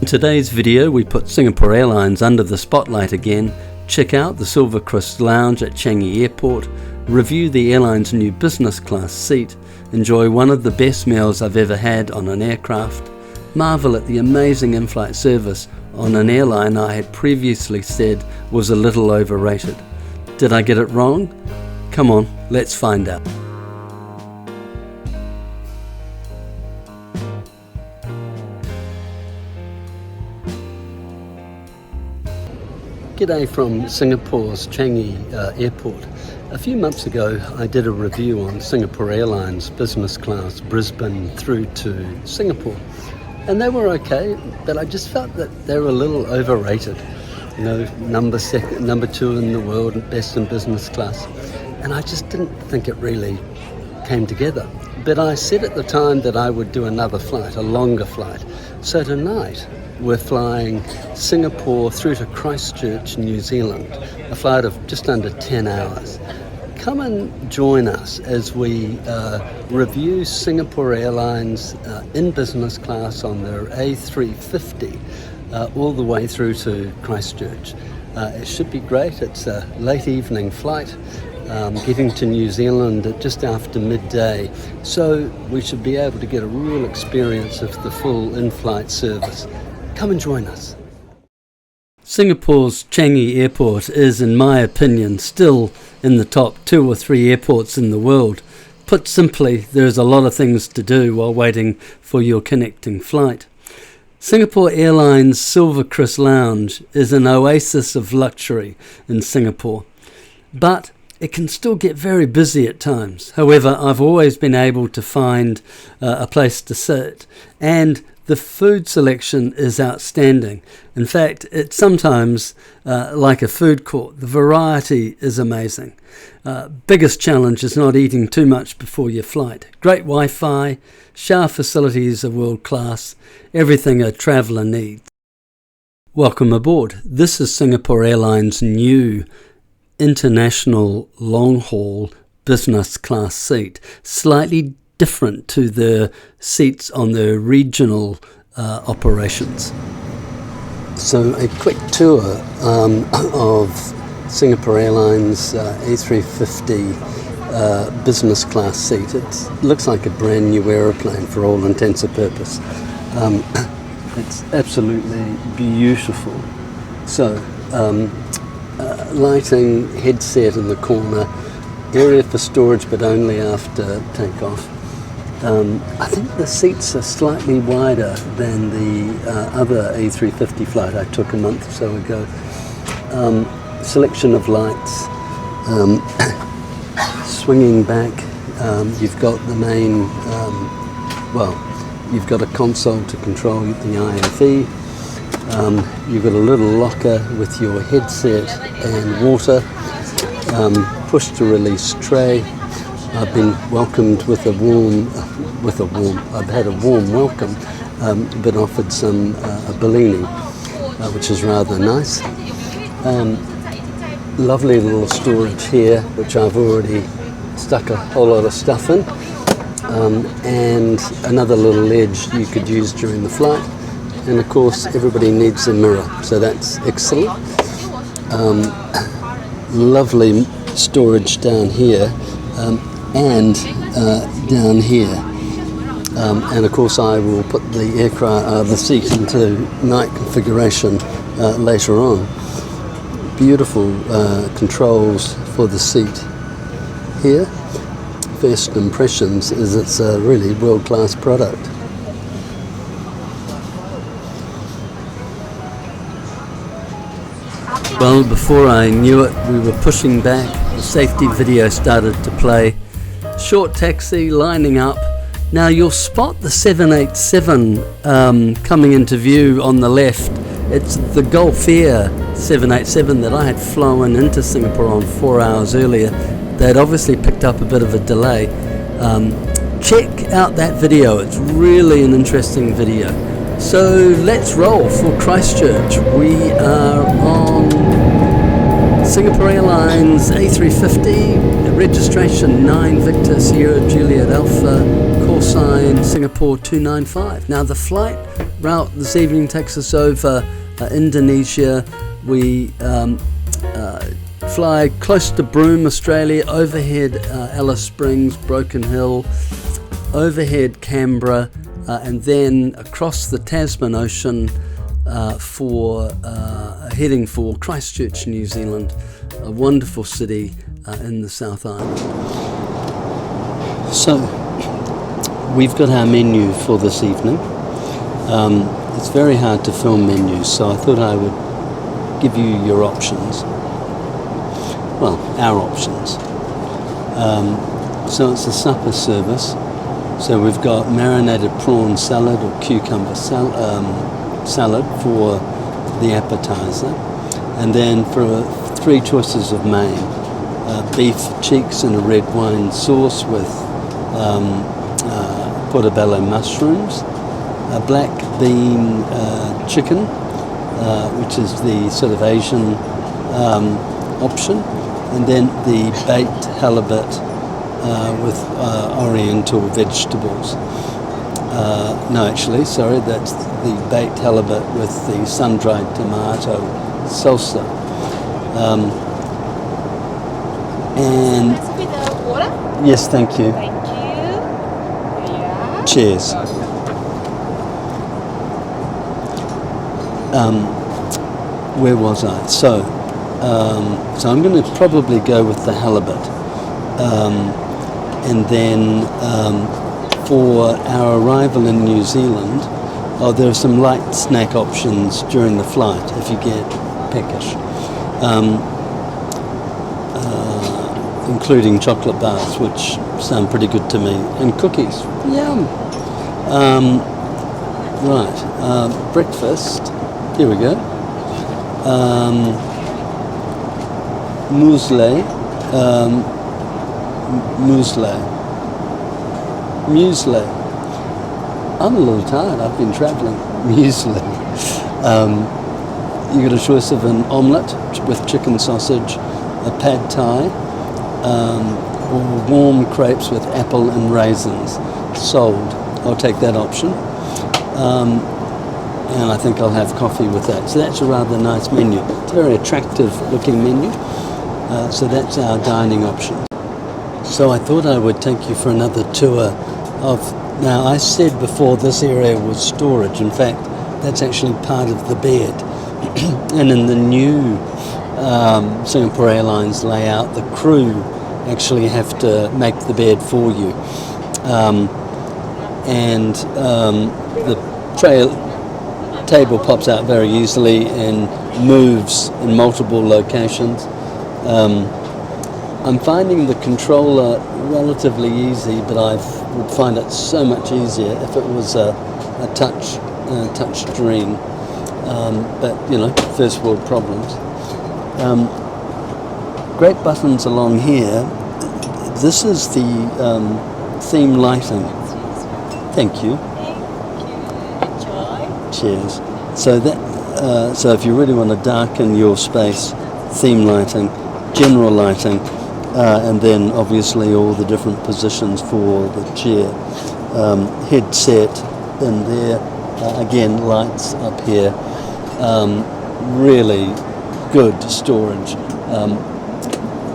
In today's video we put Singapore Airlines under the spotlight again, check out the Silver Crest Lounge at Changi Airport, review the airline's new business class seat, enjoy one of the best meals I've ever had on an aircraft, marvel at the amazing in-flight service on an airline I had previously said was a little overrated. Did I get it wrong? Come on, let's find out. G'day from Singapore's Changi Airport. A few months ago I did a review on Singapore Airlines business class Brisbane through to Singapore, and they were okay, but I just felt that they were a little overrated. You know, number two in the world, best in business class, and I just didn't think it really came together. But I said at the time that I would do another flight, a longer flight. So tonight we're flying Singapore through to Christchurch, New Zealand, a flight of just under 10 hours. Come and join us as we review Singapore Airlines in business class on their A350 all the way through to Christchurch. It should be great. It's a late evening flight, getting to New Zealand at just after midday, so we should be able to get a real experience of the full in-flight service. Come and join us. Singapore's Changi Airport is, in my opinion, still in the top 2 or 3 airports in the world. Put simply, there's a lot of things to do while waiting for your connecting flight. Singapore Airlines Silver Crest Lounge is an oasis of luxury in Singapore, but it can still get very busy at times. However, I've always been able to find a place to sit, and the food selection is outstanding. In fact, it's sometimes like a food court. The variety is amazing. Biggest challenge is not eating too much before your flight. Great Wi-Fi, shower facilities are world class, everything a traveller needs. Welcome aboard. This is Singapore Airlines' new international long-haul business class seat, slightly different to the seats on the regional operations. So a quick tour of Singapore Airlines A350 business class seat. It looks like a brand new aeroplane for all intents and purposes. It's absolutely beautiful. So lighting, headset in the corner, area for storage but only after takeoff. I think the seats are slightly wider than the other A350 flight I took a month or so ago. Selection of lights, swinging back, you've got the main, you've got a console to control the IFE, you've got a little locker with your headset and water, push to release tray. I've been welcomed with I've had a warm welcome, been offered some a Bellini, which is rather nice. Lovely little storage here, which I've already stuck a whole lot of stuff in, and another little ledge you could use during the flight. And of course, everybody needs a mirror, so that's excellent. Lovely storage down here. And down here, and of course I will put the seat into night configuration later on. Beautiful controls for the seat here. First impressions is it's a really world-class product. Well, before I knew it, we were pushing back. The safety video started to play. Short taxi lining up. Now you'll spot the 787 coming into view on the left. It's the Gulf Air 787 that I had flown into Singapore on 4 hours earlier. They'd obviously picked up a bit of a delay. Check out that video. It's really an interesting video. So let's roll for Christchurch. We are on Singapore Airlines A350, registration 9 Victor Sierra Juliet Alpha, call sign Singapore 295. Now the flight route this evening takes us over Indonesia. We fly close to Broome, Australia, overhead Alice Springs, Broken Hill, overhead Canberra, and then across the Tasman Ocean for heading for Christchurch, New Zealand, a wonderful city in the South Island. So we've got our menu for this evening. It's very hard to film menus, so I thought I would give you your options. Well, our options. So it's a supper service. So we've got marinated prawn salad or cucumber salad for the appetizer, and then for 3 choices of main, beef cheeks in a red wine sauce with portobello mushrooms, a black bean chicken, which is the sort of Asian option, and then the baked halibut with oriental vegetables. No, actually, sorry, that's the baked halibut with the sun-dried tomato salsa. And with the water? yes, thank you. Thank you. Yeah. Cheers. Where was I? So I'm going to probably go with the halibut, and then for our arrival in New Zealand, there are some light snack options during the flight if you get peckish, including chocolate bars, which sound pretty good to me, and cookies. Yum. Breakfast. Here we go. Muesli. I'm a little tired, I've been travelling. Muesli. You get a choice of an omelette with chicken sausage, a pad thai, or warm crepes with apple and raisins. Sold. I'll take that option. And I think I'll have coffee with that. So that's a rather nice menu. It's a very attractive looking menu. So that's our dining option. So I thought I would take you for another tour of, now I said before this area was storage. In fact, that's actually part of the bed. And in the new Singapore Airlines layout, the crew actually have to make the bed for you. The table pops out very easily and moves in multiple locations. I'm finding the controller relatively easy, but I would find it so much easier if it was a touch screen. But you know, first world problems. Great buttons along here. This is the theme lighting. Thank you. Enjoy. Cheers. So that, so if you really want to darken your space, theme lighting, general lighting, and then obviously all the different positions for the chair, headset in there, again lights up here, really good storage.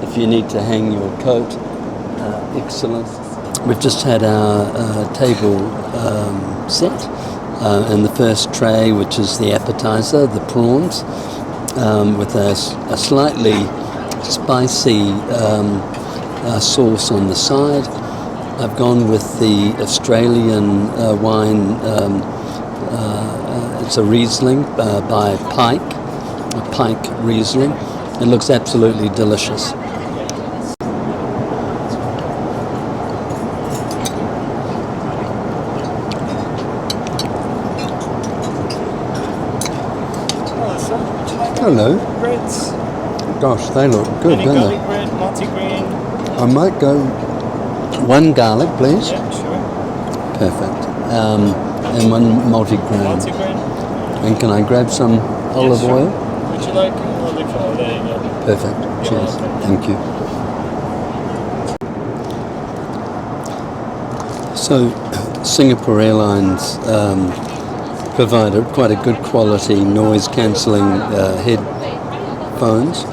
If you need to hang your coat, excellent. We've just had our table set, and the first tray, which is the appetizer, the prawns, with a slightly spicy sauce on the side. I've gone with the Australian wine, it's a Riesling by Pike, a Pike Riesling. It looks absolutely delicious. Hello. Breads. Gosh, they look good, Any don't garlic they? bread, multigrain. I might go one garlic, please. Yeah, sure. Perfect. And one multigrain. Multigrain. And can I grab some olive sure. oil? would you like? There you go. Perfect. Cheers. Thank you. So, Singapore Airlines provided quite a good quality noise cancelling headphones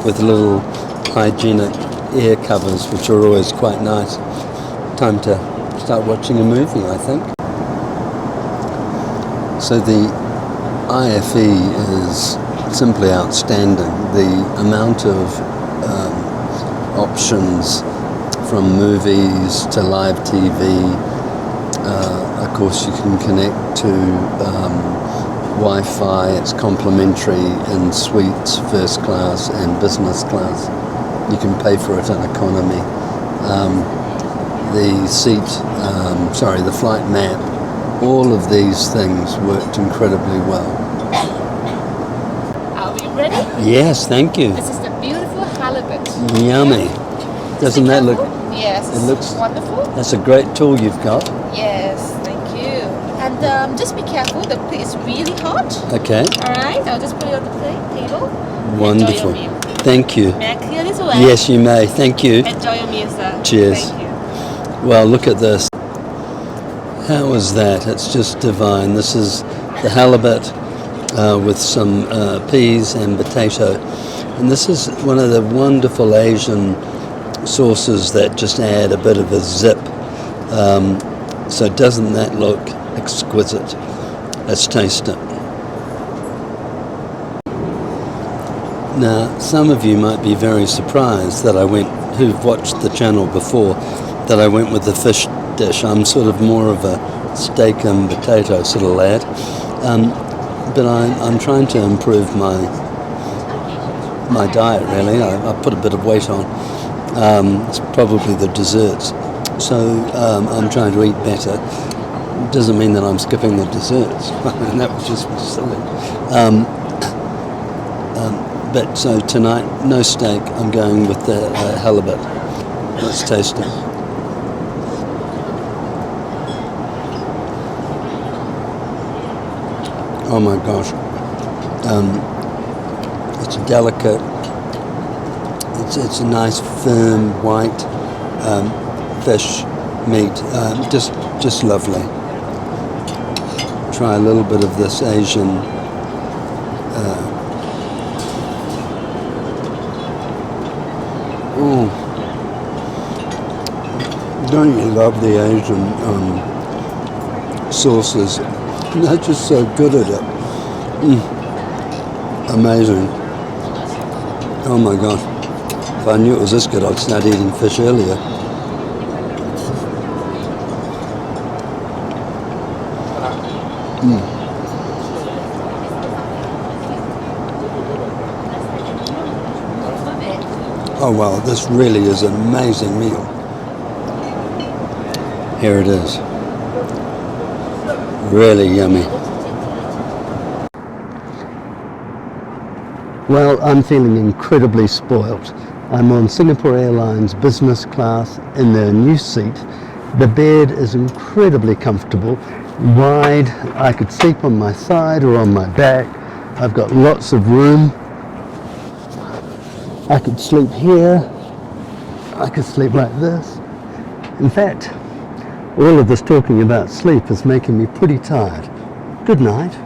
with little hygienic ear covers, which are always quite nice. Time to start watching a movie, I think. So the IFE is simply outstanding. The amount of options from movies to live TV. Of course, you can connect to Wi-Fi. It's complimentary in suites, first class and business class. You can pay for it in economy. The flight map, all of these things worked incredibly well. Are we ready? Yes, thank you. This is the beautiful halibut. Yummy. Doesn't that look... Yes, It looks wonderful. That's a great tool you've got. Yes, thank you. And just be careful, the plate is really hot. Okay. Alright, I'll just put it on the table. Wonderful. Enjoy your meal. Thank you. May I clear this away? Yes, you may. Thank you. Enjoy your meal, sir. Cheers. Thank you. Well, look at this. How is that? It's just divine. This is the halibut with some peas and potato. And this is one of the wonderful Asian sauces that just add a bit of a zip. So doesn't that look exquisite? Let's taste it. Now, some of you might be very surprised that who've watched the channel before, that I went with the fish dish. I'm sort of more of a steak and potato sort of lad. But I'm trying to improve my diet, really. I put a bit of weight on. It's probably the desserts. So I'm trying to eat better. It doesn't mean that I'm skipping the desserts. That would just be silly. But so tonight, no steak. I'm going with the halibut. Let's taste it. Oh my gosh. It's delicate. It's a nice firm white fish meat. Just lovely. Try a little bit of this Asian don't you love the Asian sauces? They're just so good at it. Amazing. Oh my gosh. If I knew it was this good, I'd start eating fish earlier. Oh wow, this really is an amazing meal. Here it is. Really yummy. Well, I'm feeling incredibly spoilt. I'm on Singapore Airlines business class in their new seat. The bed is incredibly comfortable, wide. I could sleep on my side or on my back. I've got lots of room. I could sleep here. I could sleep like this. In fact, all of this talking about sleep is making me pretty tired. Good night.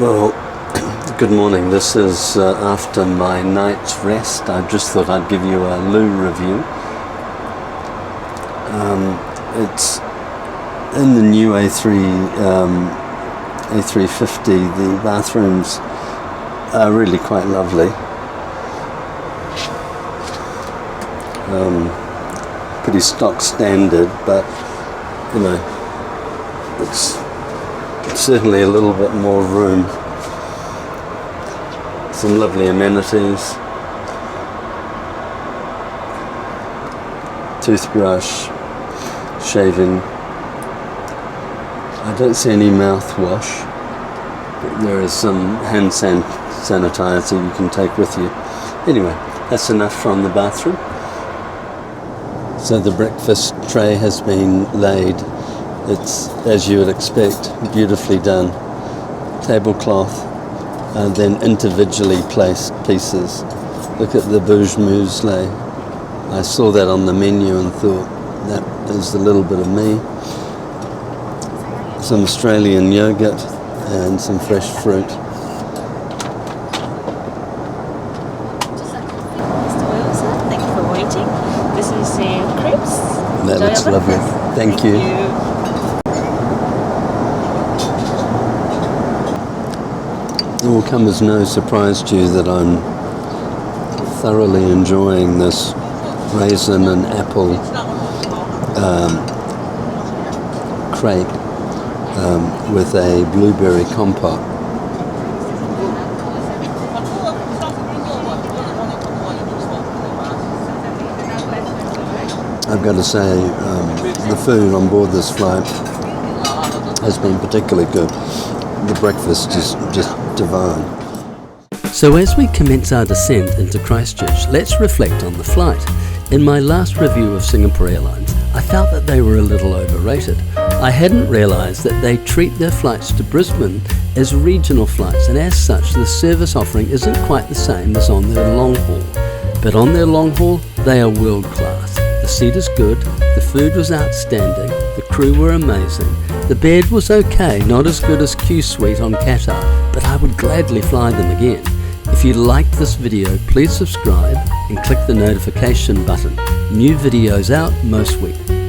Well, good morning. This is after my night's rest. I just thought I'd give you a loo review. It's in the new A350. The bathrooms are really quite lovely. Pretty stock standard, but you know, it's certainly a little bit more room. Some lovely amenities. Toothbrush, shaving. I don't see any mouthwash, but there is some hand sanitizer you can take with you. Anyway, that's enough from the bathroom. So the breakfast tray has been laid It's, as you would expect, beautifully done. Tablecloth, and then individually placed pieces. Look at the bouge muesli. I saw that on the menu and thought, that is a little bit of me. Some Australian yogurt and some fresh fruit. Mr. Wilson, thank you for waiting. This is crepes. That Enjoy looks your lovely. breakfast. Thank you. It will come as no surprise to you that I'm thoroughly enjoying this raisin and apple crepe with a blueberry compote. I've got to say, the food on board this flight has been particularly good. The breakfast is just divine. So as we commence our descent into Christchurch, let's reflect on the flight. In my last review of Singapore Airlines, I felt that they were a little overrated. I hadn't realised that they treat their flights to Brisbane as regional flights, and as such the service offering isn't quite the same as on their long haul. But on their long haul, they are world class. The seat is good, the food was outstanding, the crew were amazing, the bed was okay, not as good as Q Suite on Qatar, but I would gladly fly them again. If you liked this video, please subscribe and click the notification button. New videos out most weeks.